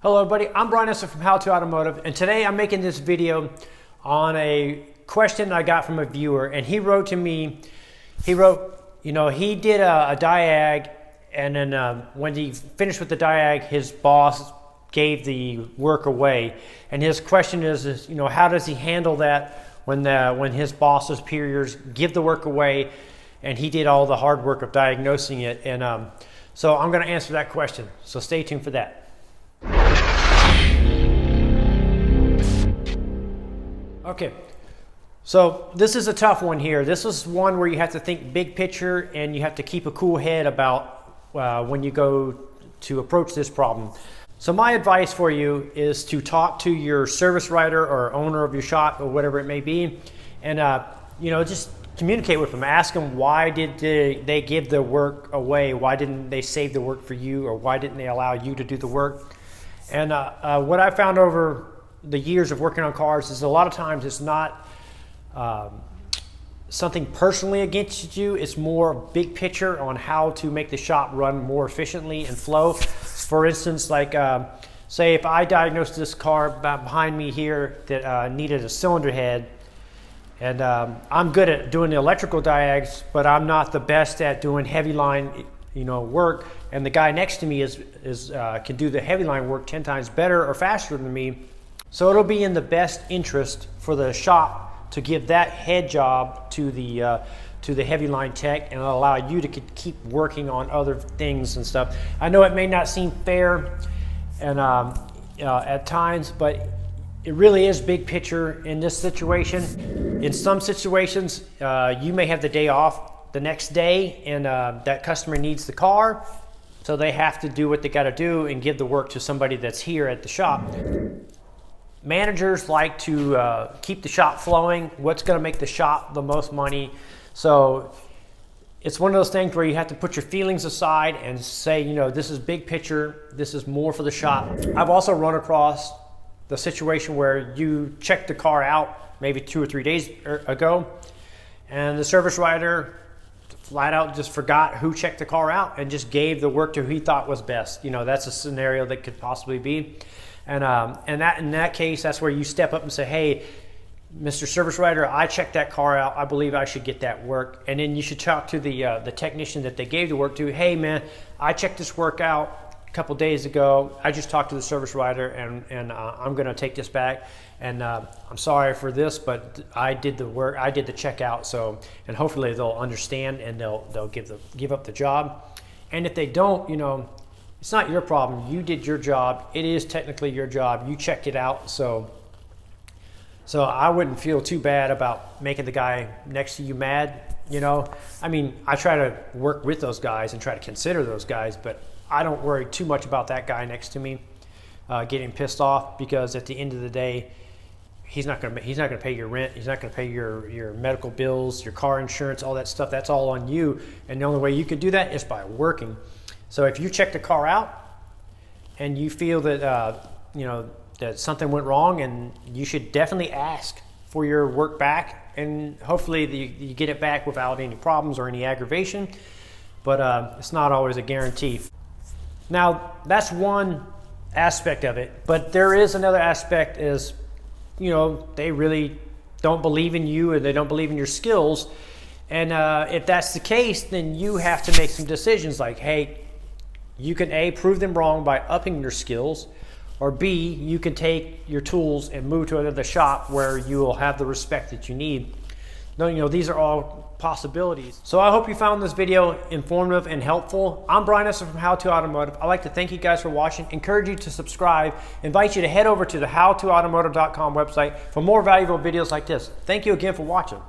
Hello everybody, I'm Brian from How to Automotive, and today I'm making this video on a question I got from a viewer. And he wrote to me, he did a diag, and then when he finished with the diag, his boss gave the work away. And his question is how does he handle that when his boss's superiors give the work away and he did all the hard work of diagnosing it? And so I'm going to answer that question, so stay tuned for that. Okay, so this is a tough one here. This is one where you have to think big picture and you have to keep a cool head about when you go to approach this problem. So my advice for you is to talk to your service writer or owner of your shop or whatever it may be, and just communicate with them. Ask them, why did they give the work away? Why didn't they save the work for you, or why didn't they allow you to do the work? And what I found over the years of working on cars is a lot of times it's not something personally against you. It's more big picture on how to make the shop run more efficiently and flow. For instance, like say if I diagnosed this car behind me here that needed a cylinder head, and I'm good at doing the electrical diags, but I'm not the best at doing heavy line work, and the guy next to me can do the heavy line work 10 times better or faster than me. So it'll be in the best interest for the shop to give that head job to the heavy line tech, and it'll allow you to keep working on other things and stuff. I know it may not seem fair and at times, but it really is big picture in this situation. In some situations, you may have the day off the next day, and that customer needs the car, so they have to do what they got to do and give the work to somebody that's here at the shop. Managers like to keep the shop flowing. What's going to make the shop the most money? So it's one of those things where you have to put your feelings aside and say, this is big picture. This is more for the shop. I've also run across the situation where you checked the car out maybe 2 or 3 days ago, and the service writer flat out just forgot who checked the car out and just gave the work to who he thought was best. That's a scenario that could possibly be. And in that case, that's where you step up and say, hey, Mr. Service Writer, I checked that car out. I believe I should get that work. And then you should talk to the technician that they gave the work to. Hey, man, I checked this work out a couple days ago. I just talked to the service writer, and I'm going to take this back. And I'm sorry for this, but I did the work. I did the checkout. So, and hopefully they'll understand and they'll give up the job. And if they don't, it's not your problem. You did your job. It is technically your job. You checked it out. So I wouldn't feel too bad about making the guy next to you mad. I mean, I try to work with those guys and try to consider those guys, but I don't worry too much about that guy next to me getting pissed off, because at the end of the day, he's not going to pay your rent. He's not going to pay your medical bills, your car insurance, all that stuff. That's all on you. And the only way you can do that is by working. So if you check the car out and you feel that that something went wrong, and you should definitely ask for your work back, and hopefully you get it back without any problems or any aggravation, but it's not always a guarantee. Now, that's one aspect of it, but there is another aspect is, they really don't believe in you, or they don't believe in your skills. And if that's the case, then you have to make some decisions like, hey, you can A, prove them wrong by upping your skills, or B, you can take your tools and move to another shop where you will have the respect that you need. These are all possibilities. So I hope you found this video informative and helpful. I'm Brian from How to Automotive. I'd like to thank you guys for watching, encourage you to subscribe, invite you to head over to the howtoautomotive.com website for more valuable videos like this. Thank you again for watching.